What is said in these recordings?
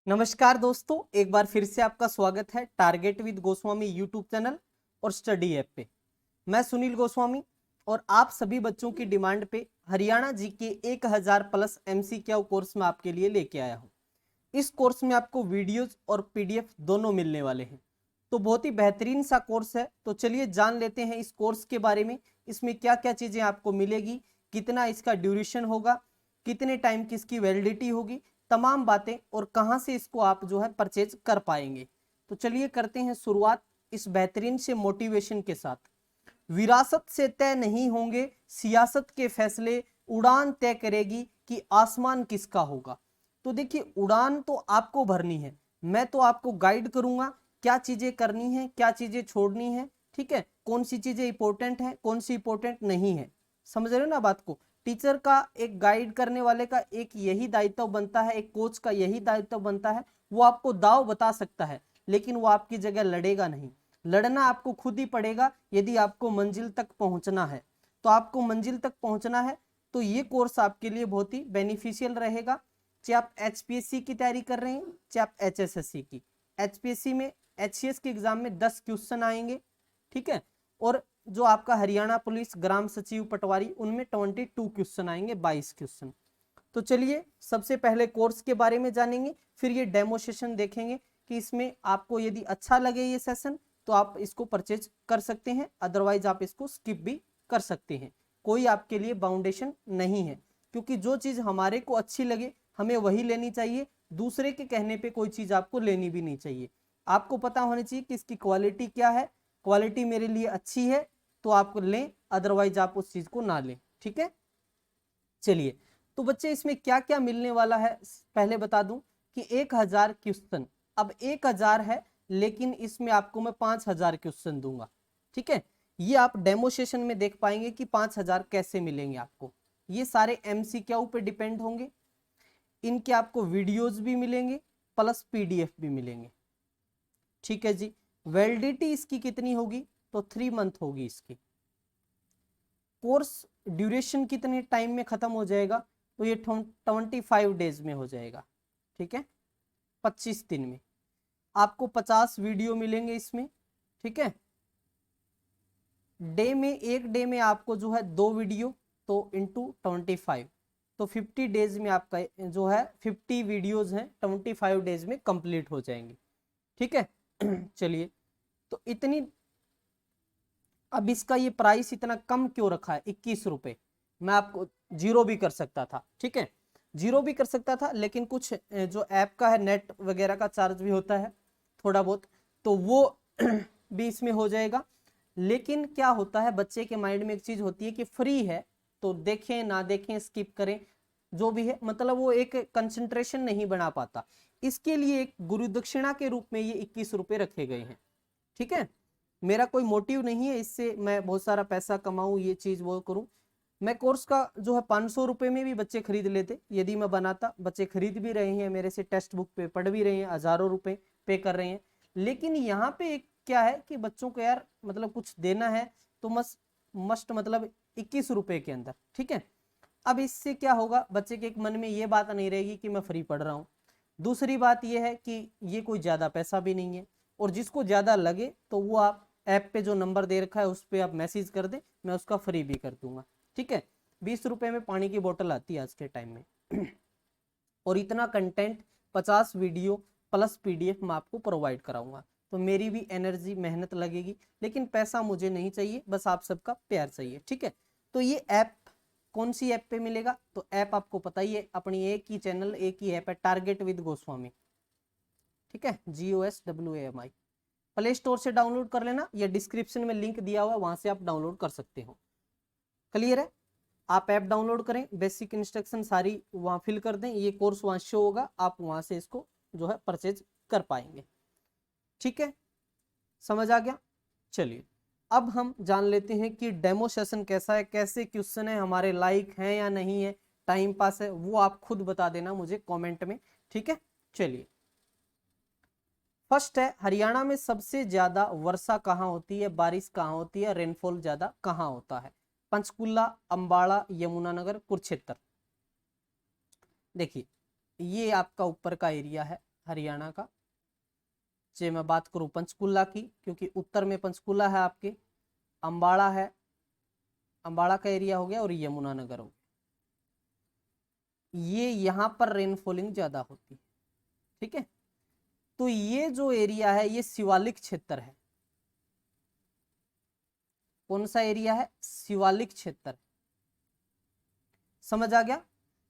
नमस्कार दोस्तों, एक बार फिर से आपका स्वागत है target with Goswami YouTube channel और स्टडी ऐप पे। मैं सुनील गोस्वामी और आप सभी बच्चों की डिमांड पे हरियाणा जी के 1000 प्लस MCQ कोर्स में आपके लिए लेके आया हूँ। इस कोर्स में आपको वीडियोज और PDF दोनों मिलने वाले हैं, तो बहुत ही बेहतरीन सा कोर्स है। तो चलिए जान लेते हैं इस कोर्स के बारे में, इसमें क्या क्या चीज़ें आपको मिलेगी, कितना इसका ड्यूरेशन होगा, कितने टाइम की इसकी वैलिडिटी होगी, तमाम बातें, और कहां से इसको आप जो है परचेज कर पाएंगे। तो चलिए करते हैं शुरुआत इस बेहतरीन से मोटिवेशन के साथ। विरासत से तय नहीं होंगे सियासत के फैसले, उड़ान तय करेगी कि आसमान किसका होगा। तो देखिए, उड़ान तो आपको भरनी है, मैं तो आपको गाइड करूंगा क्या चीजें करनी है, क्या चीजें छोड़नी है। ठीक है, कौन सी चीजें इंपॉर्टेंट है, कौन सी इंपॉर्टेंट नहीं है। समझ रहे हो ना बात को। टीचर का, एक गाइड करने वाले का एक यही दायित्व बनता है, एक कोच का यही दायित्व बनता है। वो आपको दाव बता सकता है, लेकिन वो आपकी जगह लड़ेगा नहीं। लड़ना आपको खुद ही पड़ेगा यदि आपको मंजिल तक पहुंचना है। तो आपको मंजिल तक पहुंचना है तो ये कोर्स आपके लिए बहुत ही बेनिफिशियल रहेगा। चाहे आप HPSC की तैयारी कर रहे हैं, चाहे आप HSSC की। HPSC में HCS के एग्जाम में 10 क्वेश्चन आएंगे, ठीक है। और जो आपका हरियाणा पुलिस ग्राम सचिव पटवारी, उनमें 22 क्वेश्चन आएंगे, 22 क्वेश्चन। तो चलिए सबसे पहले कोर्स के बारे में जानेंगे, फिर ये डेमो सेशन देखेंगे कि इसमें आपको यदि अच्छा लगे ये सेशन तो आप इसको परचेज कर सकते हैं, अदरवाइज आप इसको स्किप भी कर सकते हैं। कोई आपके लिए बाउंडेशन नहीं है, क्योंकि जो चीज़ हमारे को अच्छी लगे हमें वही लेनी चाहिए। दूसरे के कहने पे कोई चीज़ आपको लेनी भी नहीं चाहिए। आपको पता होना चाहिए कि इसकी क्वालिटी क्या है। क्वालिटी मेरे लिए अच्छी है तो आप लें, अदरवाइज आप उस चीज़ को ना लें। ठीक है, चलिए। तो बच्चे इसमें क्या क्या मिलने वाला है पहले बता दूं कि 1000 क्वेश्चन। अब 1000 है, लेकिन इसमें आपको मैं 5000 क्वेश्चन दूंगा। ठीक है, ये आप डेमो सेशन में देख पाएंगे कि 5000 कैसे मिलेंगे आपको। ये सारे MCQ पे डिपेंड होंगे, इनके आपको वीडियोज भी मिलेंगे प्लस PDF भी मिलेंगे। ठीक है जी। वैलिडिटी इसकी कितनी होगी, तो 3 मंथ होगी इसकी। कोर्स ड्यूरेशन कितने टाइम में खत्म हो जाएगा, तो ये 25 डेज में हो जाएगा। ठीक है, 25 दिन में आपको 50 वीडियो मिलेंगे इसमें। ठीक है, डे में, एक डे में आपको जो है 2 वीडियो, तो इंटू 25, तो 50 डेज में आपका जो है 50 वीडियोज हैं, 25 डेज में कंप्लीट हो जाएंगे। ठीक है चलिए, तो इतनी, अब इसका ये प्राइस इतना कम क्यों रखा है, 21 रुपए। मैं आपको जीरो भी कर सकता था, ठीक है, जीरो भी कर सकता था, लेकिन कुछ जो ऐप का है, नेट वगैरह का चार्ज भी होता है थोड़ा बहुत, तो वो भी इसमें हो जाएगा। लेकिन क्या होता है, बच्चे के माइंड में एक चीज होती है कि फ्री है तो देखें ना देखें, स्किप करें, जो भी है, मतलब वो एक कंसंट्रेशन नहीं बना पाता। इसके लिए एक गुरु दक्षिणा के रूप में ये 21 रुपए रखे गए हैं। ठीक है, मेरा कोई मोटिव नहीं है इससे मैं बहुत सारा पैसा कमाऊं, ये चीज वो करूं। मैं कोर्स का जो है 500 रुपए में भी बच्चे खरीद लेते यदि मैं बनाता। बच्चे खरीद भी रहे हैं मेरे से, टेक्स्ट बुक पे पढ़ भी रहे हैं, हजारों रुपए पे कर रहे हैं। लेकिन यहाँ पे एक क्या है कि बच्चों को यार मतलब कुछ देना है, तो मस्ट मतलब 21 रुपए के अंदर। ठीक है, अब इससे क्या होगा, बच्चे के एक मन में ये बात नहीं रहेगी कि मैं फ्री पढ़ रहा हूँ। दूसरी बात यह है कि ये कोई ज़्यादा पैसा भी नहीं है, और जिसको ज़्यादा लगे तो वो आप ऐप पे जो नंबर दे रखा है उस पर आप मैसेज कर दें, मैं उसका फ्री भी कर दूंगा। ठीक है, 20 रुपए में पानी की बोतल आती है आज के टाइम में और इतना कंटेंट, 50 वीडियो प्लस PDF मैं आपको प्रोवाइड कराऊंगा। तो मेरी भी एनर्जी, मेहनत लगेगी, लेकिन पैसा मुझे नहीं चाहिए, बस आप सबका प्यार चाहिए। ठीक है, तो ये ऐप कौन सी ऐप पे मिलेगा, तो ऐप आपको पता ही है, अपनी एक ही चैनल, एक ही ऐप है, टारगेट विद गोस्वामी। ठीक है, GOSWAMI। प्ले स्टोर से डाउनलोड कर लेना, या डिस्क्रिप्शन में लिंक दिया हुआ है, वहां से आप डाउनलोड कर सकते हो। क्लियर है, आप ऐप डाउनलोड करें, बेसिक इंस्ट्रक्शन सारी वहां फिल कर दें, ये कोर्स वहां शो होगा, आप वहां से इसको जो है परचेज कर पाएंगे। ठीक है, समझ आ गया। चलिए, अब हम जान लेते हैं कि डेमो सेशन कैसा है, कैसे क्वेश्चन है, हमारे लाइक हैं या नहीं है, टाइम पास है, वो आप खुद बता देना मुझे कमेंट में। ठीक है, चलिए। फर्स्ट है, हरियाणा में सबसे ज्यादा वर्षा कहाँ होती है, बारिश कहाँ होती है, रेनफॉल ज्यादा कहाँ होता है। पंचकुला, अंबाला, यमुनानगर, कुरुक्षेत्र। देखिए, ये आपका ऊपर का एरिया है, हरियाणा का। चाहे मैं बात करूं पंचकुला की, क्योंकि उत्तर में पंचकुला है आपके, अंबाला है, अंबाला का एरिया हो गया, और यमुनानगर हो गया। ये यहां पर रेनफॉलिंग ज्यादा होती है, ठीक है। तो ये जो एरिया है ये शिवालिक क्षेत्र है। कौन सा एरिया है? शिवालिक क्षेत्र। समझ आ गया।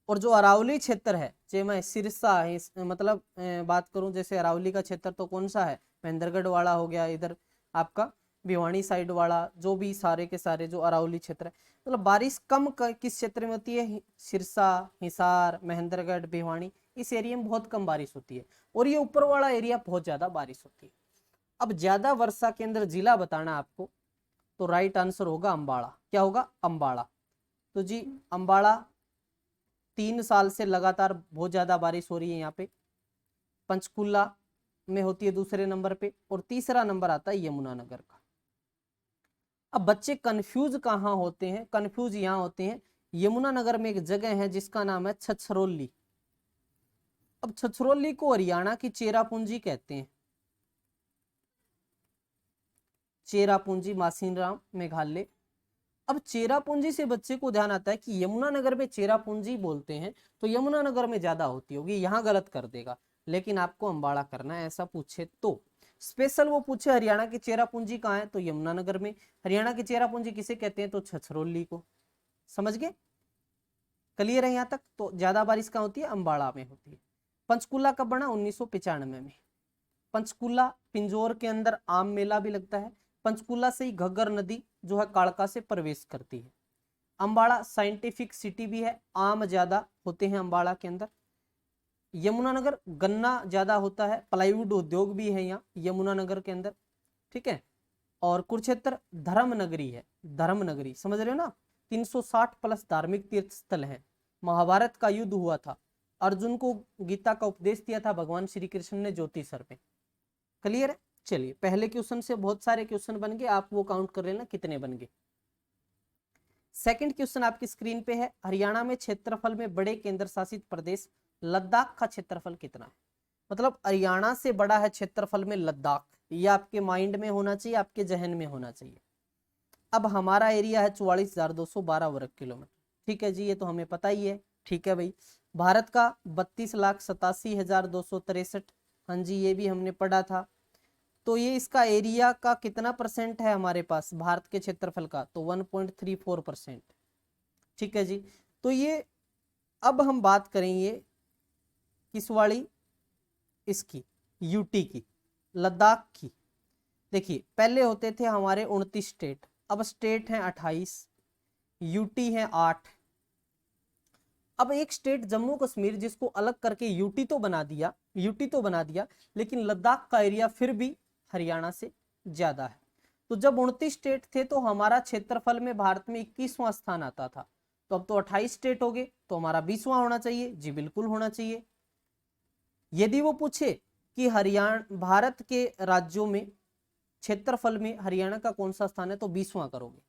और जो अरावली क्षेत्र है, चाहे मैं सिरसा मतलब बात करूं, जैसे अरावली का क्षेत्र तो कौन सा है? महेंद्रगढ़ वाला हो गया, इधर आपका भिवानी साइड वाला, जो भी सारे के सारे जो अरावली क्षेत्र है, मतलब बारिश कम किस क्षेत्र में होती है? सिरसा, हिसार, महेंद्रगढ़, भिवानी, इस एरिया में बहुत कम बारिश होती है। और ये ऊपर वाला एरिया बहुत ज्यादा बारिश होती है। अब ज्यादा वर्षा केंद्र जिला बताना आपको, तो राइट आंसर होगा अंबाला। क्या होगा? अंबाला। तो जी अंबाला 3 साल से लगातार बहुत ज्यादा बारिश हो रही है यहाँ पे। पंचकुला में होती है दूसरे नंबर पे, और तीसरा नंबर आता है यमुनानगर का। अब बच्चे कंफ्यूज कहाँ होते हैं? कंफ्यूज यहाँ होते हैं, यमुनानगर में एक जगह है जिसका नाम है छछरौली। अब छछरौली को हरियाणा की चेरापूंजी कहते हैं। चेरापूंजी, मासीराम, मेघालय। अब चेरापूंजी से बच्चे को ध्यान आता है कि यमुनानगर में चेरापूंजी बोलते हैं, तो यमुनानगर में ज्यादा होती होगी, यहां गलत कर देगा। लेकिन आपको अंबाला करना है, ऐसा पूछे तो। स्पेशल वो पूछे हरियाणा की चेरापूंजी कहाँ है, तो यमुनानगर में। हरियाणा की चेरापूंजी किसे कहते हैं, तो छछरौली को। समझ गए? क्लियर है यहाँ तक? तो ज्यादा बारिश कहाँ होती है? अंबाला में होती है। पंचकुला कब बना? 1995 में। पंचकुला पिंजौर के अंदर आम मेला भी लगता है। पंचकुला से ही घग्गर नदी जो है कालका से प्रवेश करती है। अंबाला साइंटिफिक सिटी भी है, आम ज्यादा होते हैं अंबाला के अंदर। यमुनानगर गन्ना ज्यादा होता है, प्लाईवुड उद्योग भी है यहाँ यमुनानगर के अंदर, ठीक है। और कुरुक्षेत्र धर्म नगरी है, धर्म नगरी, समझ रहे हो ना। 360 प्लस धार्मिक तीर्थ स्थल है। महाभारत का युद्ध हुआ था, अर्जुन को गीता का उपदेश दिया था भगवान श्री कृष्ण ने ज्योति सर पे। क्लियर है? चलिए, पहले क्वेश्चन से बहुत सारे क्वेश्चन बन गए, आप वो काउंट कर लेना कितने बन गए। सेकंड क्वेश्चन आपकी स्क्रीन पे है, हरियाणा में क्षेत्रफल में बड़े केंद्र शासित प्रदेश लद्दाख का क्षेत्रफल कितना है? मतलब हरियाणा से बड़ा है क्षेत्रफल में लद्दाख, ये आपके माइंड में होना चाहिए, आपके जहन में होना चाहिए। अब हमारा एरिया है 44,212 वर्ग किलोमीटर, ठीक है जी, ये तो हमें पता ही है, ठीक है भाई। भारत का 32,87,263, हाँ जी, ये भी हमने पढ़ा था। तो ये इसका एरिया का कितना परसेंट है हमारे पास भारत के क्षेत्रफल का? तो 1.34%, ठीक है जी। तो ये अब हम बात करेंगे किस वाली? इसकी, यूटी की, लद्दाख की। देखिए पहले होते थे हमारे 29 स्टेट, अब स्टेट हैं 28, यूटी है 8। अब एक स्टेट जम्मू कश्मीर जिसको अलग करके यूटी तो बना दिया, यूटी तो बना दिया, लेकिन लद्दाख का एरिया फिर भी हरियाणा से ज्यादा है। तो जब 29 स्टेट थे तो हमारा क्षेत्रफल में भारत में 21वां स्थान आता था। तो अब तो 28 स्टेट हो गए, तो हमारा 20वां होना चाहिए। जी बिल्कुल होना चाहिए। यदि वो पूछे कि हरियाणा भारत के राज्यों में क्षेत्रफल में हरियाणा का कौन सा स्थान है, तो 20वां करोगे।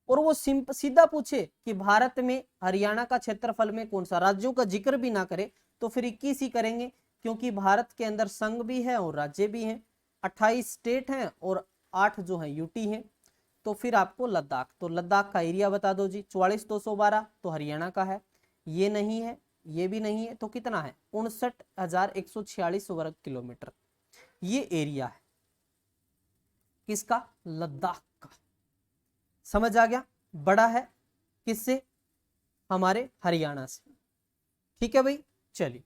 और वो सीधा पूछे कि भारत में हरियाणा का क्षेत्रफल में कौन सा, राज्यों का जिक्र भी ना करे, तो फिर 21 ही करेंगे, क्योंकि भारत के अंदर संघ भी है और राज्य भी हैं। 28 स्टेट हैं और 8 जो है यूटी हैं। तो फिर आपको लद्दाख, तो लद्दाख का एरिया बता दो जी। 44,212 तो हरियाणा का है, ये नहीं है, ये भी नहीं है, तो कितना है? 59,146 वर्ग किलोमीटर ये एरिया है किसका? लद्दाख का। समझ आ गया? बड़ा है किससे? हमारे हरियाणा से, ठीक है भाई। चलिए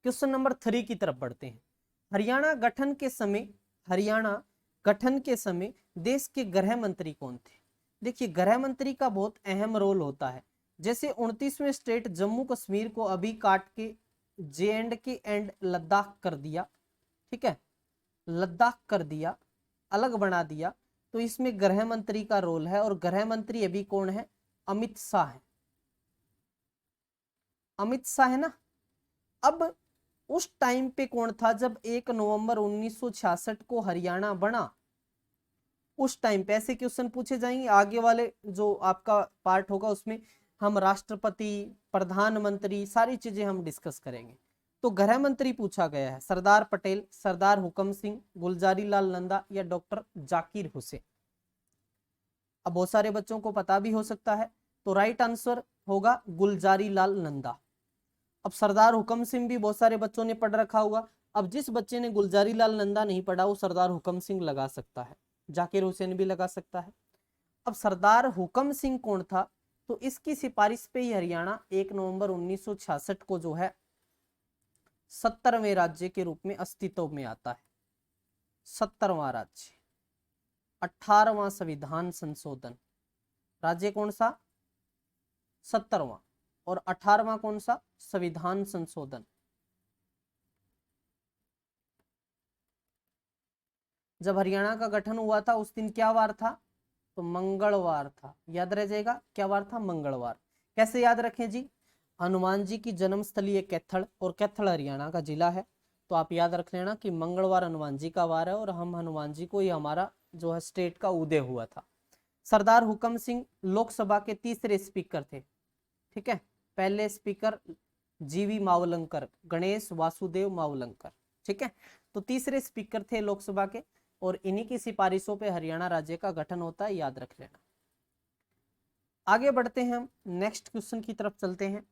क्वेश्चन नंबर 3 की तरफ बढ़ते हैं। हरियाणा गठन के समय, हरियाणा गठन के समय देश के गृह मंत्री कौन थे? देखिए गृह मंत्री का बहुत अहम रोल होता है। जैसे 29वें स्टेट जम्मू कश्मीर को अभी काट के JNK एंड लद्दाख कर दिया, ठीक है, लद्दाख कर दिया, अलग बना दिया, तो इसमें गृह मंत्री का रोल है। और गृह मंत्री अभी कौन है? अमित शाह है, अमित शाह है ना। अब उस टाइम पे कौन था जब 1 नवंबर 1966 को हरियाणा बना? उस टाइम पे ऐसे क्वेश्चन पूछे जाएंगे। आगे वाले जो आपका पार्ट होगा उसमें हम राष्ट्रपति, प्रधानमंत्री, सारी चीजें हम डिस्कस करेंगे। तो गृह मंत्री पूछा गया है, सरदार पटेल, सरदार हुकम सिंह, गुलजारी लाल नंदा या डॉक्टर जाकिर हुसैन। अब बहुत सारे बच्चों को पता भी हो सकता है, तो राइट आंसर होगा गुलजारी लाल नंदा। अब सरदार हुकम सिंह भी बहुत सारे बच्चों ने पढ़ रखा होगा। अब जिस बच्चे ने गुलजारी लाल नंदा नहीं पढ़ा वो सरदार हुकम सिंह लगा सकता है, जाकिर हुसैन भी लगा सकता है। अब सरदार हुकम सिंह कौन था, तो इसकी सिफारिश पे ही हरियाणा 1 नवंबर 1966 को जो है 70वें राज्य के रूप में अस्तित्व में आता है। 70वां राज्य, 18वां संविधान संशोधन। राज्य कौन सा? 70वां। और 18वां कौन सा? संविधान संशोधन। जब हरियाणा का गठन हुआ था उस दिन क्या वार था? तो मंगलवार था। याद रह जाएगा, क्या वार था? मंगलवार। कैसे याद रखें जी? हनुमान जी की जन्मस्थली है कैथल, और कैथल हरियाणा का जिला है, तो आप याद रख लेना कि मंगलवार हनुमान जी का वार है, और हम हनुमान जी को ही हमारा जो है स्टेट का उदय हुआ था। सरदार हुकम सिंह लोकसभा के तीसरे स्पीकर थे, ठीक है। पहले स्पीकर जीवी मावलंकर, गणेश वासुदेव मावलंकर, ठीक है। तो तीसरे स्पीकर थे लोकसभा के, और इन्हीं की सिफारिशों पे हरियाणा राज्य का गठन होता है, याद रख लेना। आगे बढ़ते हैं हम, नेक्स्ट क्वेश्चन की तरफ चलते हैं।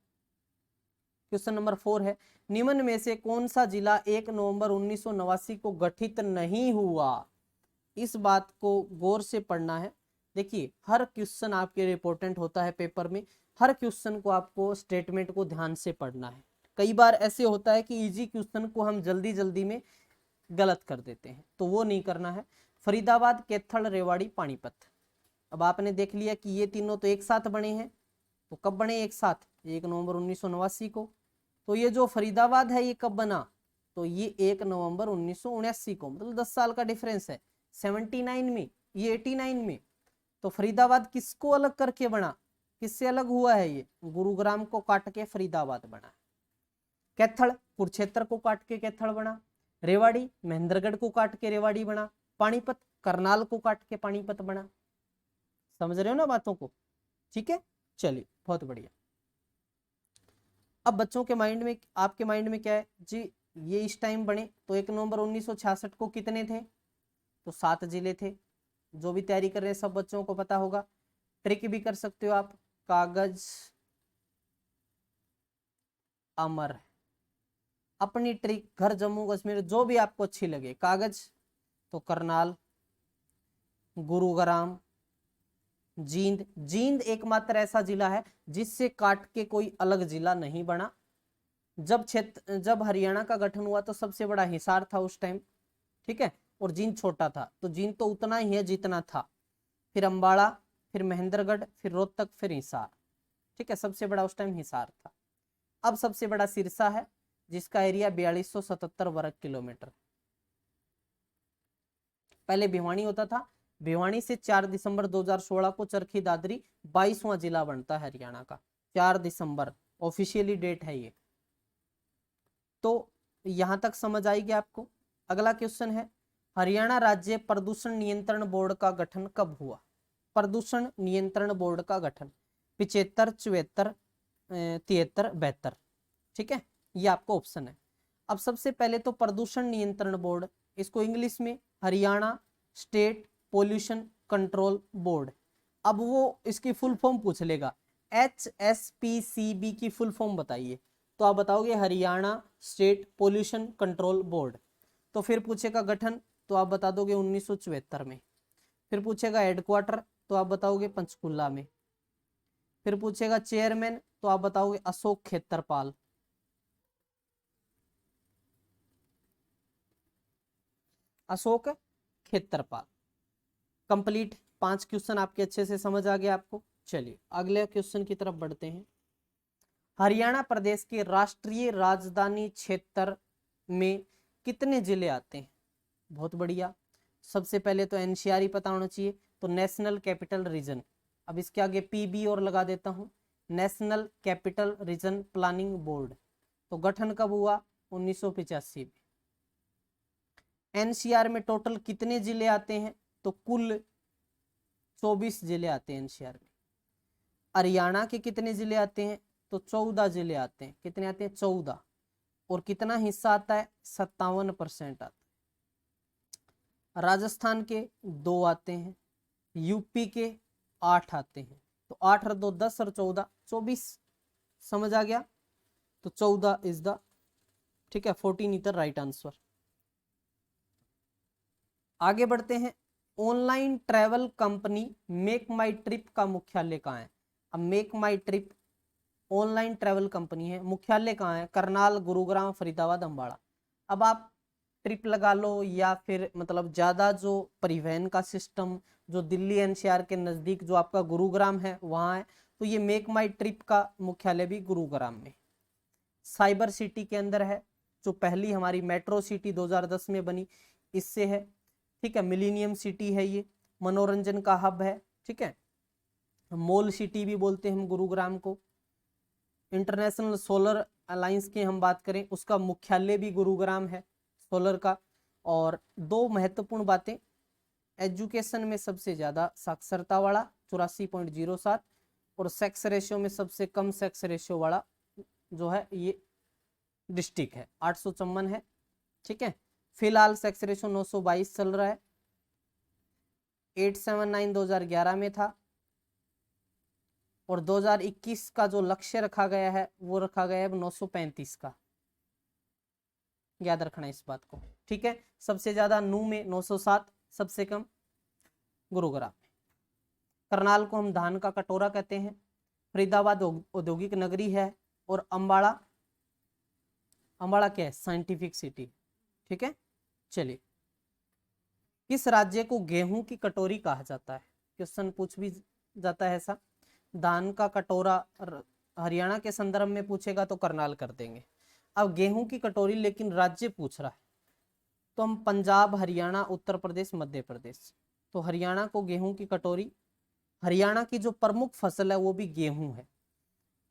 क्वेश्चन नंबर 4 है, निम्न में से कौन सा जिला 1 नवंबर 1989 को गठित नहीं हुआ? इस बात को गौर से पढ़ना है। देखिए, हर क्वेश्चन आपके इंपॉर्टेंट होता है पेपर में, हर क्वेश्चन को आपको स्टेटमेंट को ध्यान से पढ़ना है। कई बार ऐसे होता है कि इजी क्वेश्चन को हम जल्दी जल्दी में गलत कर देते हैं, तो वो नहीं करना है। फरीदाबाद, कैथल, रेवाड़ी, पानीपत। अब आपने देख लिया कि ये तीनों तो एक साथ बने हैं, तो कब बने एक साथ? 1 नवंबर 1989 को। तो ये जो फरीदाबाद है ये कब बना? तो ये 1 नवंबर 1979 को, मतलब 10 साल का डिफरेंस है। 79 में, ये 89 में। तो फरीदाबाद किसको अलग करके बना? किससे अलग हुआ है ये? गुरुग्राम को काट के फरीदाबाद बना। कैथल कुरुक्षेत्र को काट के कैथल बना। रेवाड़ी महेंद्रगढ़ को काट के रेवाड़ी बना। पानीपत करनाल को काट के पानीपत बना। समझ रहे हो ना बातों को? ठीक है, चलिए बहुत बढ़िया। अब बच्चों के माइंड में, आपके माइंड में क्या है जी? ये इस टाइम बने, तो 1 नवंबर 1966 को कितने थे? तो 7 जिले थे। जो भी तैयारी कर रहे हैं सब बच्चों को पता होगा। ट्रिक भी कर सकते हो आप, कागज अमर, अपनी ट्रिक, घर जम्मू कश्मीर, जो भी आपको अच्छी लगे। कागज तो करनाल, गुरुग्राम, जींद। जींद एकमात्र ऐसा जिला है जिससे काट के कोई अलग जिला नहीं बना। जब हरियाणा का गठन हुआ तो सबसे बड़ा हिसार था उस टाइम, ठीक है, और जींद छोटा था, तो जींद तो उतना ही है जितना था। फिर अंबाला, फिर महेंद्रगढ़, फिर रोहतक, फिर हिसार, ठीक है। सबसे बड़ा उस टाइम हिसार था। अब सबसे बड़ा सिरसा है, जिसका एरिया 4277 वर्ग किलोमीटर। पहले भिवानी होता था। भिवानी से 4 दिसंबर 2016 को चरखी दादरी 22वां जिला बनता है हरियाणा का। 4 दिसंबर ऑफिशियली डेट है ये। तो यहां तक समझ आएगी आपको। अगला क्वेश्चन है, हरियाणा राज्य प्रदूषण नियंत्रण बोर्ड का गठन कब हुआ? प्रदूषण नियंत्रण बोर्ड का गठन 75, 74, 73, 72, ठीक है, ये आपको ऑप्शन है। अब सबसे पहले तो प्रदूषण नियंत्रण बोर्ड, इसको इंग्लिश में Haryana state pollution control board. अब वो इसकी फुल फॉर्म पूछ लेगा, HSPCB की फुल फॉर्म बताइए, तो आप बताओगे Haryana state pollution control board. तो फिर पूछेगा गठन, तो आप बता दोगे 1974 में। फिर पूछेगा हेडक्वार्टर, तो आप बताओगे पंचकुला में। फिर पूछेगा चेयरमैन, तो आप बताओगे अशोक खेतरपाल। अशोक खेतरपाल। कंप्लीट 5 क्वेश्चन आपके अच्छे से समझ आ गया आपको। चलिए अगले क्वेश्चन की तरफ बढ़ते हैं। हरियाणा प्रदेश के राष्ट्रीय राजधानी क्षेत्र में कितने जिले आते हैं? बहुत बढ़िया। सबसे पहले तो NCR पता होना चाहिए, तो नेशनल कैपिटल रीजन। अब इसके आगे PB और लगा देता हूं, national capital region planning board. तो गठन कब हुआ? 1985 में। NCR में टोटल कितने जिले आते हैं? तो कुल 24 जिले आते हैं NCR में। हरियाणा के कितने जिले आते हैं? तो 14 जिले आते हैं। कितने आते हैं? 14। और कितना हिस्सा आता है, 57% आता है। राजस्थान के 2 आते हैं, यूपी के 8 आते हैं। तो 8 और 2 10 और 14 24, समझ आ गया। तो 14 इज द, ठीक है, 14 इज द राइट आंसर। आगे बढ़ते हैं। ऑनलाइन ट्रैवल कंपनी मेक माई ट्रिप का मुख्यालय कहाँ है। अब मेक माई ट्रिप ऑनलाइन ट्रैवल कंपनी है, मुख्यालय कहाँ है, करनाल, गुरुग्राम, फरीदाबाद, अम्बाड़ा। अब आप ट्रिप लगा लो या फिर मतलब ज़्यादा जो परिवहन का सिस्टम जो दिल्ली एनसीआर के नज़दीक जो आपका गुरुग्राम है वहाँ है, तो ये मेक माई ट्रिप का मुख्यालय भी गुरुग्राम में। साइबर सिटी के अंदर है, जो पहली हमारी मेट्रो सिटी 2010 में बनी, इससे है। ठीक है, मिलीनियम सिटी है, ये मनोरंजन का हब है। ठीक है, मॉल सिटी भी बोलते हैं हम गुरुग्राम को। इंटरनेशनल सोलर अलायंस की हम बात करें, उसका मुख्यालय भी गुरुग्राम है सोलर का। और 2 महत्वपूर्ण बातें, एजुकेशन में सबसे ज़्यादा साक्षरता वाला 84.07, और सेक्स रेशियो में सबसे कम सेक्स रेशियो वाला जो है ये डिस्ट्रिक्ट है, 854 है। ठीक है, फिलहाल सेक्स रेशियो 922 चल रहा है, 879 2011 में था, और 2021 का जो लक्ष्य रखा गया है वो रखा गया है 935 का। याद रखना इस बात को। ठीक है, सबसे ज्यादा नू में 907, सबसे कम गुरुग्राम में। करनाल को हम धान का कटोरा कहते हैं। फरीदाबाद औद्योगिक नगरी है, और अम्बाड़ा, अम्बाड़ा क्या है, साइंटिफिक सिटी। ठीक है, चलिए। किस राज्य को गेहूं की कटोरी कहा जाता है, क्वेश्चन पूछ भी जाता है ऐसा। धान का कटोरा हरियाणा के संदर्भ में पूछेगा तो करनाल कर देंगे। अब गेहूं की कटोरी लेकिन राज्य पूछ रहा है, तो हम पंजाब, हरियाणा, उत्तर प्रदेश, मध्य प्रदेश। तो हरियाणा को गेहूं की कटोरी, हरियाणा की जो प्रमुख फसल है वो भी गेहूं है।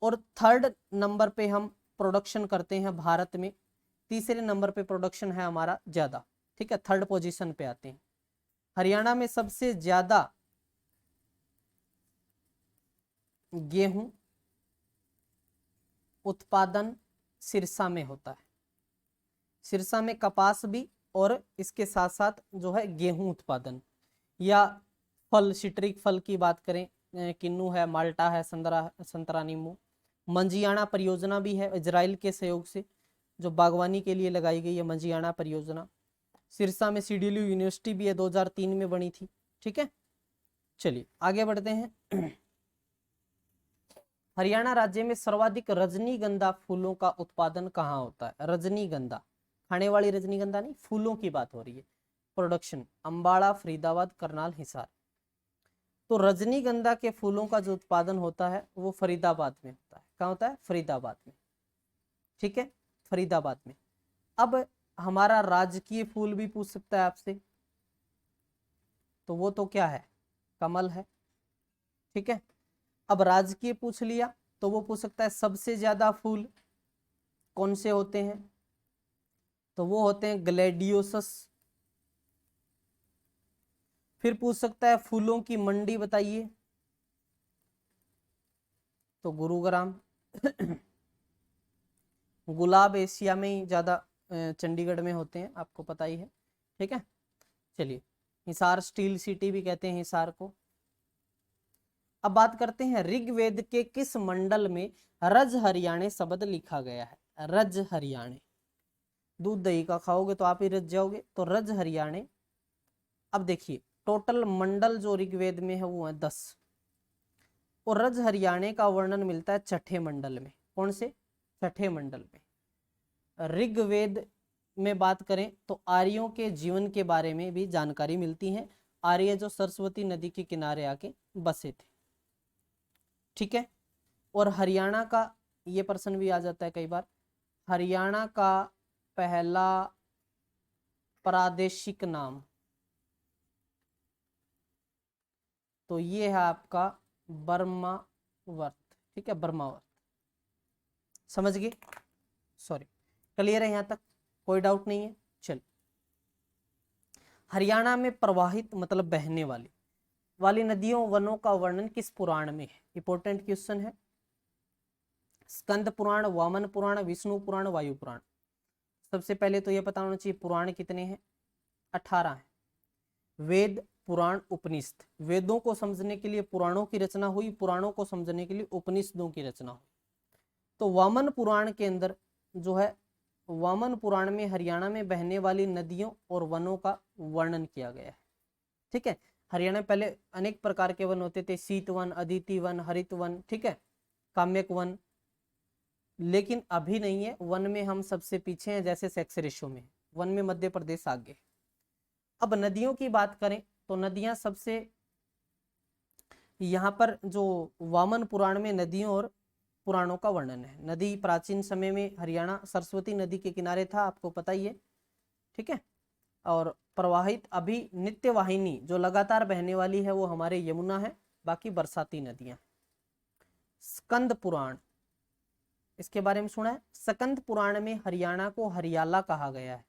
और 3rd नंबर पे हम प्रोडक्शन करते हैं भारत में, 3रे नंबर पे प्रोडक्शन है हमारा ज्यादा। ठीक है, 3rd पोजीशन पे आते हैं। हरियाणा में सबसे ज्यादा गेहूं उत्पादन सिरसा में होता है। सिरसा में कपास भी, और इसके साथ साथ जो है गेहूं उत्पादन। या फल, सिट्रिक फल की बात करें, किन्नू है, माल्टा है, संतरा नींबू। मंजियाना परियोजना भी है इजराइल के सहयोग से, जो बागवानी के लिए लगाई गई है मंजियाना परियोजना। सिरसा में सीडीयू यूनिवर्सिटी भी है, 2003 में बनी थी। ठीक है, चलिए आगे बढ़ते हैं। हरियाणा राज्य में सर्वाधिक रजनीगंधा फूलों का उत्पादन कहाँ होता है। रजनीगंधा, खाने वाली रजनीगंधा नहीं, फूलों की बात हो रही है। प्रोडक्शन अम्बाड़ा, फरीदाबाद, करनाल, हिसार। तो रजनीगंधा के फूलों का जो उत्पादन होता है वो फरीदाबाद में होता है। कहाँ होता है, फरीदाबाद में। ठीक है, फरीदाबाद में। अब हमारा राजकीय फूल भी पूछ सकता है आपसे, तो वो तो क्या है, कमल है। ठीक है, अब राजकीय पूछ लिया तो वो पूछ सकता है सबसे ज्यादा फूल कौन से होते हैं, तो वो होते हैं ग्लैडियोसस। फिर पूछ सकता है फूलों की मंडी बताइए, तो गुरुग्राम। गुलाब एशिया में ही ज्यादा चंडीगढ़ में होते हैं, आपको पता ही है। ठीक है, चलिए। हिसार स्टील सिटी भी कहते हैं हिसार को। अब बात करते हैं ऋग्वेद के किस मंडल में रज हरियाणे शब्द लिखा गया है। रज हरियाणे, दूध दही का खाओगे तो आप ही रज जाओगे, तो रज हरियाणे। अब देखिए, टोटल मंडल जो ऋग्वेद में है वो है 10, और रज हरियाणे का वर्णन मिलता है 6ठे मंडल में। कौन से, 6ठे मंडल में। ऋग्वेद में बात करें तो आर्यों के जीवन के बारे में भी जानकारी मिलती है। आर्य जो सरस्वती नदी के किनारे आके बसे थे। ठीक है, और हरियाणा का ये प्रश्न भी आ जाता है कई बार, हरियाणा का पहला प्रादेशिक नाम, तो ये है आपका बर्मावर्त। ठीक है, बर्मावर्त, समझ गए, सॉरी, क्लियर है यहां तक, कोई डाउट नहीं है। चल, हरियाणा में प्रवाहित मतलब बहने वाली नदियों वनों का वर्णन किस पुराण में है। इंपॉर्टेंट क्वेश्चन है। स्कंद पुराण, वामन पुराण, विष्णु पुराण, वायु पुराण। सबसे पहले तो ये पता होना चाहिए पुराण कितने हैं, 18 हैं। वेद, पुराण, उपनिषद। वेदों को समझने के लिए पुराणों की रचना हुई, पुराणों को समझने के लिए उपनिषदों की रचना हुई। तो वामन पुराण के अंदर जो है, वामन पुराण में हरियाणा में बहने वाली नदियों और वनों का वर्णन किया गया है। ठीक है, हरियाणा में पहले अनेक प्रकार के वन होते थे, शीत वन, अदिति वन, हरित वन, ठीक है, काम्यक वन, लेकिन अभी नहीं है। वन में हम सबसे पीछे हैं, जैसे सेक्स रेशियो में वन में मध्य प्रदेश आगे। अब नदियों की बात करें तो नदियां सबसे, यहाँ पर जो वामन पुराण में नदियों और पुराणों का वर्णन है। नदी प्राचीन समय में हरियाणा सरस्वती नदी के किनारे था, आपको पता ही है, ठीक है। और प्रवाहित अभी नित्य वाहिनी जो लगातार बहने वाली है वो हमारे यमुना है, बाकी बरसाती नदियां। स्कंद पुराण, इसके बारे में सुना है? स्कंद पुराण में हरियाणा को हरियाला कहा गया है,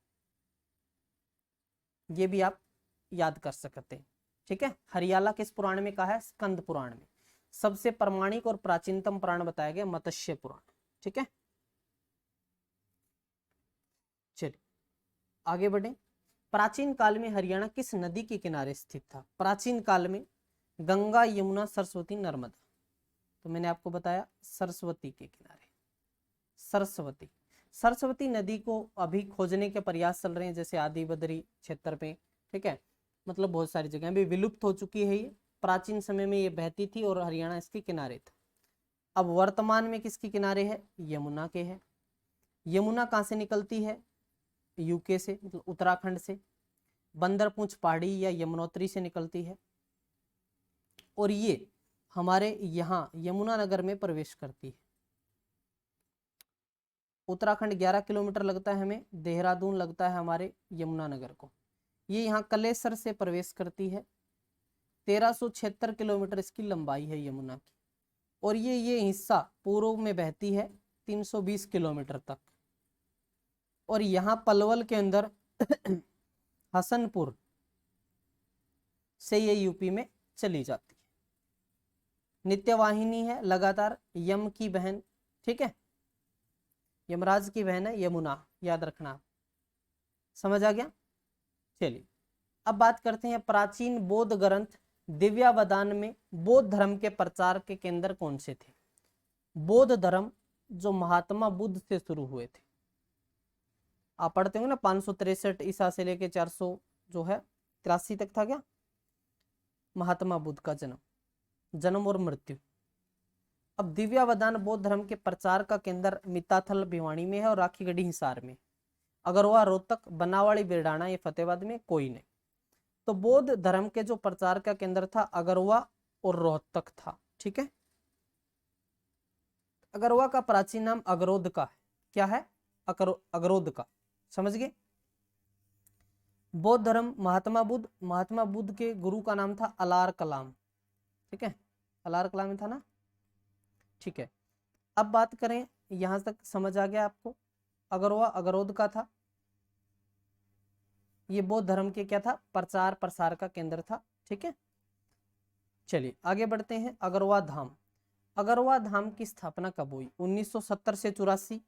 ये भी आप याद कर सकते हैं, ठीक है। हरियाला किस पुराण में कहा है? स्कंद पुराण में। सबसे प्रमाणिक और प्राचीनतम पुराण बताया गया मत्स्य पुराण, ठीक है। चलिए आगे बढ़े। प्राचीन काल में हरियाणा किस नदी के किनारे स्थित था? प्राचीन काल में गंगा, यमुना, सरस्वती, नर्मदा। तो मैंने आपको बताया सरस्वती के किनारे। सरस्वती, सरस्वती नदी को अभी खोजने के प्रयास चल रहे हैं, जैसे आदि बद्री क्षेत्र पे, ठीक है, मतलब बहुत सारी जगह अभी विलुप्त हो चुकी है ये। प्राचीन समय में ये बहती थी और हरियाणा इसके किनारे था। अब वर्तमान में किसके किनारे है? यमुना के है। यमुना कहाँ से निकलती है? यूके से, मतलब उत्तराखंड से, बंदरपूंछ पहाड़ी या यमुनोत्री से निकलती है, और ये हमारे यहाँ यमुनानगर में प्रवेश करती है। उत्तराखंड 11 किलोमीटर लगता है हमें, देहरादून लगता है हमारे यमुनानगर को। ये यहाँ कलेसर से प्रवेश करती है। 1376 किलोमीटर इसकी लंबाई है यमुना की, और ये हिस्सा पूर्व में बहती है 320 किलोमीटर तक। और यहाँ पलवल के अंदर हसनपुर से ये यूपी में चली जाती है। नित्यवाहिनी है लगातार, यम की बहन, ठीक है, यमराज की बहन है यमुना, याद रखना। समझ आ गया? चलिए अब बात करते हैं प्राचीन बौद्ध ग्रंथ दिव्यावदान में बौद्ध धर्म के प्रचार के केंद्र कौन से थे? बौद्ध धर्म जो महात्मा बुद्ध से शुरू हुए थे, आप पढ़ते होंगे ना, 563 ईसा से लेके 400 जो है 83 तक था क्या महात्मा बुद्ध का जन्म और मृत्यु। अब दिव्यावदान बौद्ध धर्म के प्रचार का केंद्र मिताथल भिवानी में है और राखीगढ़ी हिसार में। अगरवा, रोहतक, बनावाड़ी, बिरडाना, ये फतेहाबाद में कोई नहीं। तो बौद्ध धर्म के जो प्रचार का केंद्र था अगरवा और रोहतक था, ठीक है। अगरवा का प्राचीन नाम अगरोध का है। क्या है? अगरोध का, समझ गए। बौद्ध धर्म महात्मा बुद्ध के गुरु का नाम था अलार कलाम, ठीक है, अलार कलाम था ना, ठीक है। अब बात करें, यहां तक समझ आ गया आपको? अगरवा अगरोध का था, ये बौद्ध धर्म के क्या था? प्रचार प्रसार का केंद्र था, ठीक है। चलिए आगे बढ़ते हैं। अगरवा धाम, अगरवा धाम की स्थापना कब हुई? 1970 से 84,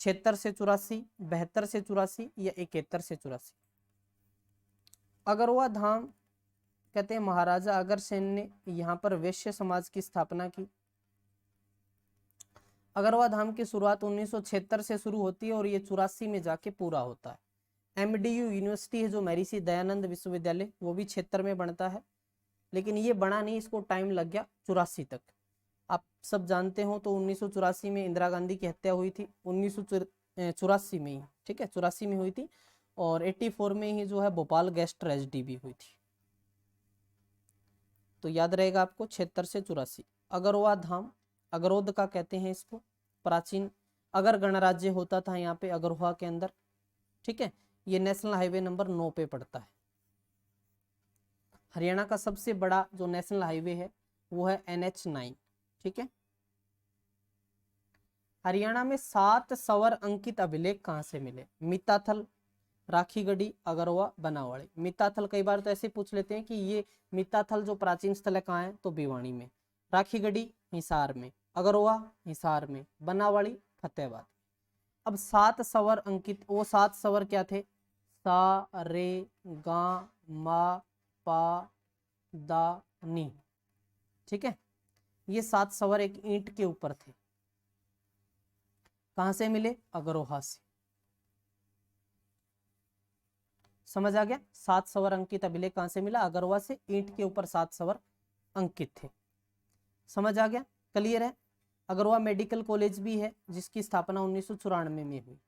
76 से 84, 72 से 84 या 71 से 84? अगरवा धाम कहते हैं महाराजा अग्रसेन ने यहाँ पर वैश्य समाज की स्थापना की। अगरवा धाम की शुरुआत 1976 से शुरू होती है और ये 84 में जाके पूरा होता है। MDU यूनिवर्सिटी है जो महर्षि दयानंद विश्वविद्यालय, वो भी क्षेत्र में बनता है, लेकिन ये बना नहीं, इसको टाइम लग गया 84 तक। आप सब जानते हो तो 1984 में इंदिरा गांधी की हत्या हुई थी, 1984 में ही, ठीक है, 84 में हुई थी, और 84 में ही जो है भोपाल गैस ट्रेजेडी भी हुई थी। तो याद रहेगा आपको 76 से 84। अगरवा धाम अगरोध का कहते हैं इसको, प्राचीन अगर गणराज्य होता था यहाँ पे अगरवा के अंदर, ठीक है। ये नेशनल हाईवे नंबर 9 पे पड़ता है। हरियाणा का सबसे बड़ा जो नेशनल हाईवे है वो है NH9, ठीक है। हरियाणा में 7 सवर अंकित अभिलेख कहाँ से मिले? मिताथल, राखीगढ़ी, अगरवा, बनावाड़ी। मिताथल कई बार तो ऐसे पूछ लेते हैं कि ये मिताथल जो प्राचीन स्थल है कहाँ है, तो भिवानी में, राखीगढ़ी हिसार में, अगरवा हिसार में, बनावाड़ी फतेहाबाद। अब 7 स्वर अंकित, वो 7 स्वर क्या थे? सा रे गा मा पा दा नी। ठीक है, ये 7 स्वर एक ईंट के ऊपर थे। कहां से मिले? अग्रोहा से। समझ आ गया? 7 स्वर अंकित अभिलेख कहां से मिला? अग्रोहा से। ईंट के ऊपर 7 स्वर अंकित थे। समझ आ गया? क्लियर है? अग्रोहा मेडिकल कॉलेज भी है जिसकी स्थापना 1994 में हुई।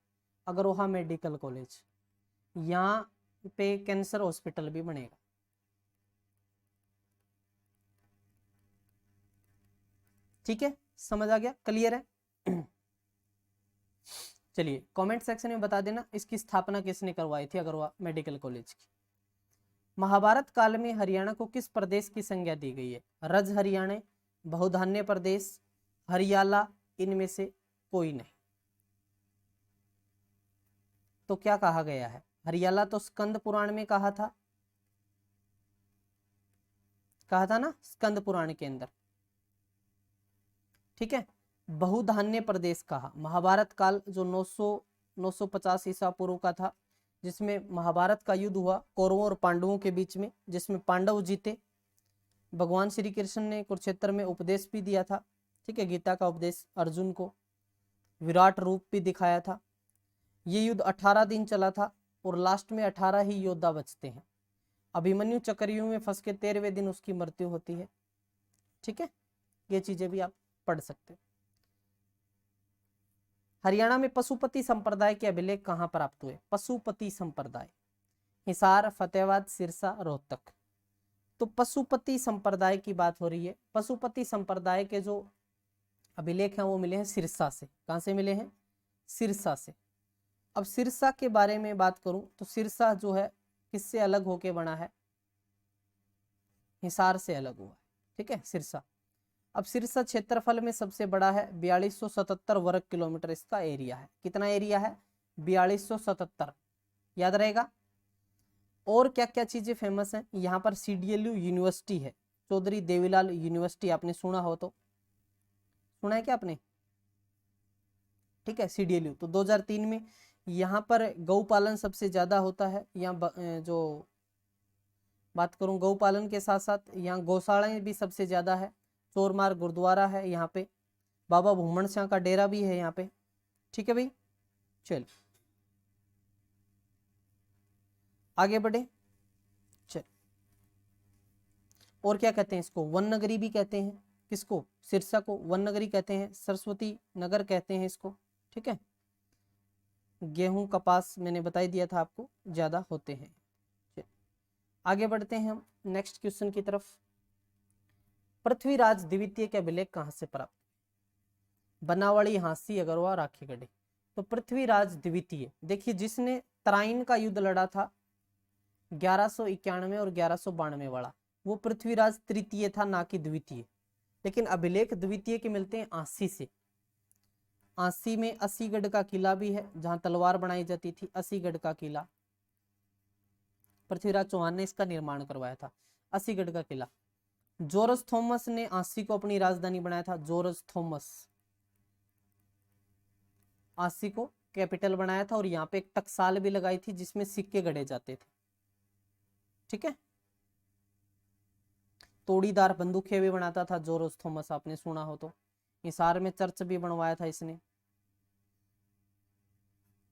अग्रोहा मेडिकल कॉलेज, यहाँ पे कैंसर हॉस्पिटल भी बनेगा। ठीक है, समझ आ गया? क्लियर है? चलिए कमेंट सेक्शन में बता देना इसकी स्थापना किसने करवाई थी अग्रोहा मेडिकल कॉलेज की। महाभारत काल में हरियाणा को किस प्रदेश की संज्ञा दी गई है? रज हरियाणा, बहुधान्य प्रदेश, हरियाला, इनमें से कोई नहीं। तो क्या कहा गया है? हरियाला तो स्कंद पुराण में कहा था ना, स्कंद पुराण के अंदर। ठीक है, बहुधान्य प्रदेश कहा। महाभारत काल जो 950 ईसा पूर्व का था, जिसमें महाभारत का युद्ध हुआ कौरवों और पांडवों के बीच में, जिसमें पांडव जीते। भगवान श्री कृष्ण ने कुरुक्षेत्र में उपदेश भी दिया था। ठीक है, गीता का उपदेश अर्जुन को, विराट रूप भी दिखाया था। ये युद्ध 18 दिन चला था और लास्ट में 18 ही योद्धा बचते हैं। अभिमन्यु चक्रव्यूह में फंस के 13वें दिन उसकी मृत्यु होती है। ठीक है, ये चीजें भी आप पढ़ सकते हैं। हरियाणा में पशुपति संप्रदाय के अभिलेख कहाँ प्राप्त हुए? पशुपति संप्रदाय, हिसार, फतेहाबाद, सिरसा, रोहतक। तो पशुपति संप्रदाय की बात हो रही है। पशुपति संप्रदाय के जो अभिलेख हैं वो मिले हैं सिरसा से। कहां से मिले हैं? सिरसा से। अब सिरसा के बारे में बात करूं तो सिरसा जो है किससे अलग होके बना है? हिसार से अलग हुआ है। ठीक है, सिरसा। अब सिरसा क्षेत्रफल में सबसे बड़ा है, 4277 वर्ग किलोमीटर इसका एरिया है। कितना एरिया है? 4277, याद रहेगा। और क्या क्या चीजें फेमस हैं? यहाँ पर CDLU यूनिवर्सिटी है, चौधरी देवीलाल यूनिवर्सिटी, आपने सुना हो तो? सुना है क्या आपने? ठीक है, CDLU। तो 2003 में यहाँ पर गौ पालन सबसे ज्यादा होता है। यहाँ जो बात करूं गौ पालन के साथ साथ यहाँ गौशालाएं भी सबसे ज्यादा है। चोरमार गुरुद्वारा है यहाँ पे, बाबा भूमन शाह का डेरा भी है यहाँ पे। ठीक है भाई, चल आगे बढ़े। चल, और क्या कहते हैं इसको? वन नगरी भी कहते हैं। किसको? सिरसा को वन नगरी कहते हैं, सरस्वती नगर कहते हैं इसको। ठीक है, गेहूं कपास मैंने बता ही दिया था आपको ज्यादा होते हैं। आगे बढ़ते हैं हम नेक्स्ट क्वेश्चन की तरफ। पृथ्वीराज द्वितीय के अभिलेख कहां से प्राप्त? बनावली, हांसी, अग्रवा, राखीगढ़ी। तो पृथ्वीराज द्वितीय, देखिए जिसने तराइन का युद्ध लड़ा था 1191 और 1192 वाला, वो पृथ्वीराज तृतीय था, ना कि द्वितीय। लेकिन अभिलेख द्वितीय के मिलते हैं आंसी से। आंसी में असीगढ़ का किला भी है जहां तलवार बनाई जाती थी। असीगढ़ का किला पृथ्वीराज चौहान ने इसका निर्माण करवाया था, असीगढ़ का किला। जॉर्ज थॉमस ने आंसी को अपनी राजधानी बनाया था। जॉर्ज थॉमस आंसी को कैपिटल बनाया था और यहाँ पे एक टकसाल भी लगाई थी जिसमें सिक्के गढ़े जाते थे। ठीक है, तोड़ीदार बंदूकें भी बनाता था जॉर्ज थॉमस, आपने सुना हो तो। हिसार में चर्च भी बनवाया था इसने।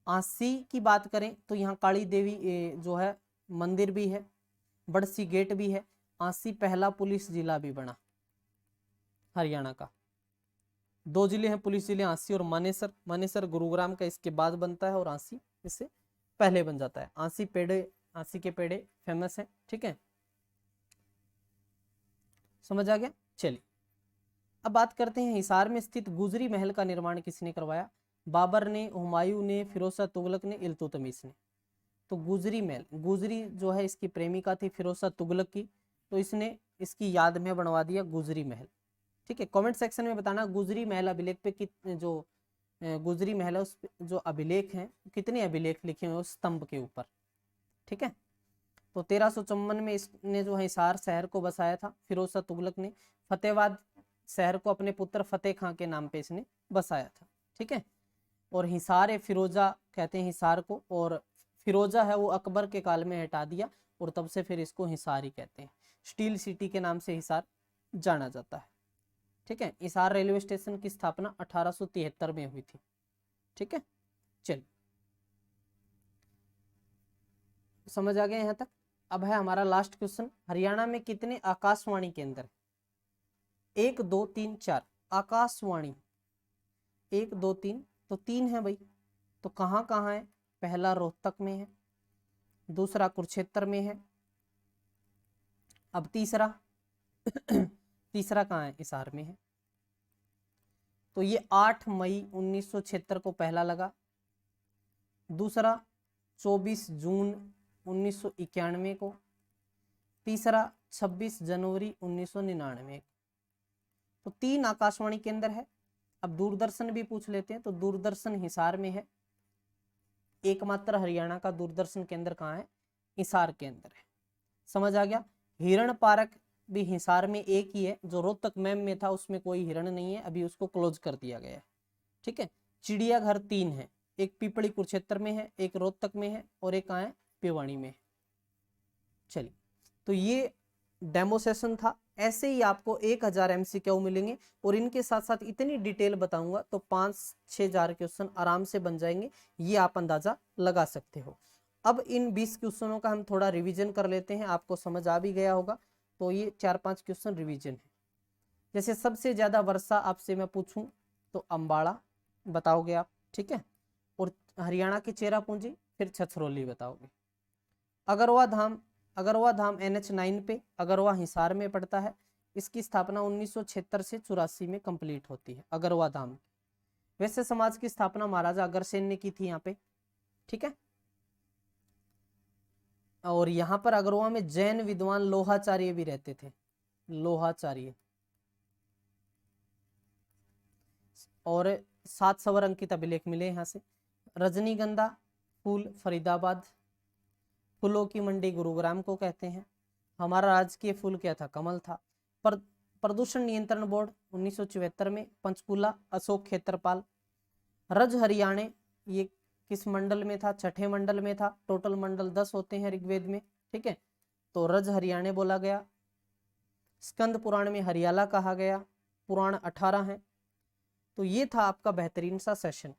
आंसी की बात करें तो यहाँ काली देवी जो है मंदिर भी है, बड़सी गेट भी है। आंसी पहला पुलिस जिला भी बना हरियाणा का। 2 जिले हैं पुलिस जिले, आंसी और मानेसर। मानेसर गुरुग्राम का इसके बाद बनता है और आंसी इससे पहले बन जाता है। आंसी पेड़े, आंसी के पेड़े फेमस है। ठीक है, समझ आ गया। चलिए अब बात करते हैं हिसार में स्थित गुजरी महल का निर्माण किसने करवाया? बाबर ने, हुमायूं ने, फिरोज शाह तुगलक ने, इल्तुतमिश ने। तो गुजरी महल, गुजरी जो है इसकी प्रेमिका थी फिरोज शाह तुगलक की, तो इसने इसकी याद में बनवा दिया गुजरी महल। ठीक है, कमेंट सेक्शन में बताना गुजरी महल अभिलेख पे कितने जो गुजरी महल है उस जो अभिलेख हैं कितने अभिलेख लिखे हुए उस स्तंभ के ऊपर। ठीक है, तो 1354 में इसने जो है हिसार शहर को बसाया था फिरोज शाह तुगलक ने। फतेहाबाद शहर को अपने पुत्र फतेह खां के नाम पे इसने बसाया था। ठीक है, और हिसार है फिरोजा कहते हैं हिसार को, और फिरोजा है वो अकबर के काल में हटा दिया और तब से फिर इसको हिसार ही कहते हैं। स्टील सिटी के नाम से हिसार जाना जाता है। ठीक है, हिसार रेलवे स्टेशन की स्थापना 1873 में हुई थी। ठीक है, चलिए समझ आ गया यहाँ तक। अब है हमारा लास्ट क्वेश्चन, हरियाणा में कितने आकाशवाणी केंद्र है? 1 2 3 4 आकाशवाणी, 1 2 3, तो 3 है भाई। तो कहाँ कहाँ है? पहला रोहतक में है, दूसरा कुरुक्षेत्र में है, अब तीसरा तीसरा कहाँ है? हिसार में है। तो ये 8 मई 1976 को पहला लगा, दूसरा 24 जून 1991 को, तीसरा 26 जनवरी 1999। तो 3 आकाशवाणी केंद्र है। अब दूरदर्शन भी पूछ लेते हैं, तो दूरदर्शन हिसार में है। एकमात्र हरियाणा का दूरदर्शन केंद्र कहाँ है? हिसार के अंदर है। समझ आ गया। हिरण पार्क भी हिसार में एक ही है, जो रोहतक मैम में था उसमें कोई हिरण नहीं है, अभी उसको क्लोज कर दिया गया है। ठीक है, चिड़ियाघर 3 है, एक पीपली कुरुक्षेत्र में है, एक रोहतक में है और एक कहाँ है? भिवानी में है। चलिए, तो ये डेमो सेशन था। ऐसे ही आपको 1000 MCQ मिलेंगे और इनके साथ साथ इतनी डिटेल बताऊंगा तो 5-6 हजार क्वेश्चन आराम से बन जाएंगे, ये आप अंदाजा लगा सकते हो। अब इन 20 क्वेश्चनों का हम थोड़ा रिवीजन कर लेते हैं, आपको समझ आ भी गया होगा। तो ये 4-5 क्वेश्चन रिवीजन है। जैसे सबसे ज्यादा वर्षा आपसे मैं पूछूं तो अम्बाड़ा बताओगे आप, ठीक है, और हरियाणा की चेरापूंजी, फिर छछरौली बताओगे। अगरवा धाम NH9 पे, अगरवा हिसार में पड़ता है। इसकी स्थापना 1976 से 84 में कंप्लीट होती है, अगरवा धाम। वैश्य समाज की स्थापना महाराजा अग्रसेन ने की थी यहाँ पे। ठीक है, और यहाँ पर अगरवा में जैन विद्वान लोहाचार्य भी रहते थे, लोहाचार्य। और 7 सवर अंकित अभिलेख मिले यहाँ से। रजनीगंधा फूल फरीदाबाद, फूलों की मंडी गुरुग्राम को कहते हैं। हमारा राजकीय फूल क्या था? कमल था। प्रदूषण नियंत्रण बोर्ड 1974 में, पंचकूला अशोक क्षेत्रपाल। रज हरियाणे ये किस मंडल में था? छठे मंडल में था। टोटल मंडल 10 होते हैं ऋग्वेद में। ठीक है, तो रज हरियाणे बोला गया। स्कंद पुराण में हरियाला कहा गया। पुराण 18 है। तो ये था आपका बेहतरीन सा सेशन।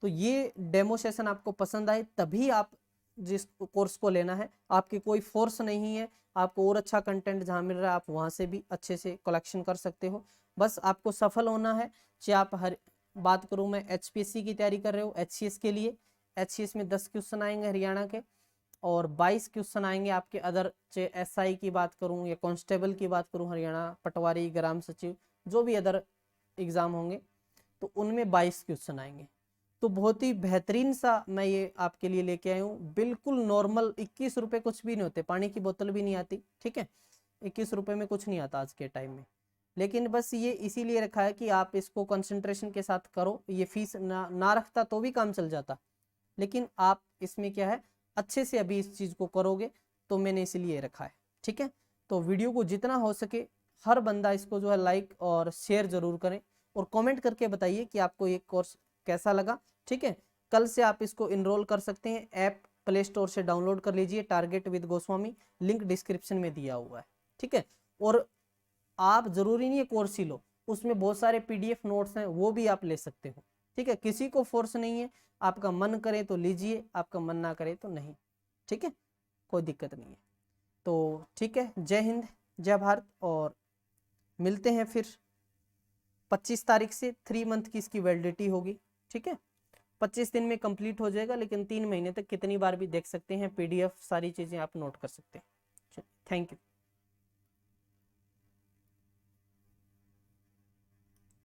तो ये डेमो सेशन आपको पसंद आए तभी आप जिस कोर्स को लेना है, आपकी कोई फोर्स नहीं है। आपको और अच्छा कंटेंट जहाँ मिल रहा है आप वहाँ से भी अच्छे से कलेक्शन कर सकते हो। बस आपको सफल होना है। चाहे आप बात करूँ मैं HPSC की तैयारी कर रहे हो, HCS के लिए, HCS में 10 क्वेश्चन आएंगे हरियाणा के और 22 क्वेश्चन आएंगे आपके अदर, चाहे SI की बात करूँ या कांस्टेबल की बात करूँ, हरियाणा पटवारी, ग्राम सचिव, जो भी अदर एग्जाम होंगे तो उनमें 22 क्वेश्चन आएंगे। तो बहुत ही बेहतरीन सा मैं ये आपके लिए लेके आया हूँ। बिल्कुल नॉर्मल, 21 रुपए कुछ भी नहीं होते, पानी की बोतल भी नहीं आती। ठीक है, 21 रुपए में कुछ नहीं आता आज के टाइम में। लेकिन बस ये इसीलिए रखा है कि आप इसको कंसंट्रेशन के साथ करो। ये फीस ना रखता तो भी काम चल जाता, लेकिन आप इसमें क्या है अच्छे से अभी इस चीज को करोगे, तो मैंने इसलिए रखा है। ठीक है, तो वीडियो को जितना हो सके हर बंदा इसको जो है लाइक और शेयर जरूर करें और कमेंट करके बताइए कि आपको ये कोर्स कैसा लगा। ठीक है, कल से आप इसको इनरोल कर सकते हैं। ऐप प्ले स्टोर से डाउनलोड कर लीजिए, target with Goswami, link description में दिया हुआ है। ठीक है, और आप जरूरी नहीं है कोर्स ही लो, उसमें बहुत सारे PDF नोट्स हैं, वो भी आप ले सकते हो। ठीक है, किसी को फोर्स नहीं है, आपका मन करे तो लीजिए, आपका मन ना करे तो नहीं। ठीक है, कोई दिक्कत नहीं है। तो ठीक है, जय हिंद जय भारत, और मिलते हैं फिर 25 तारीख से। 3 मंथ की इसकी वैलिडिटी होगी। ठीक है, 25 दिन में कंप्लीट हो जाएगा, लेकिन 3 महीने तक कितनी बार भी देख सकते हैं। PDF सारी चीजें आप नोट कर सकते हैं। Thank you.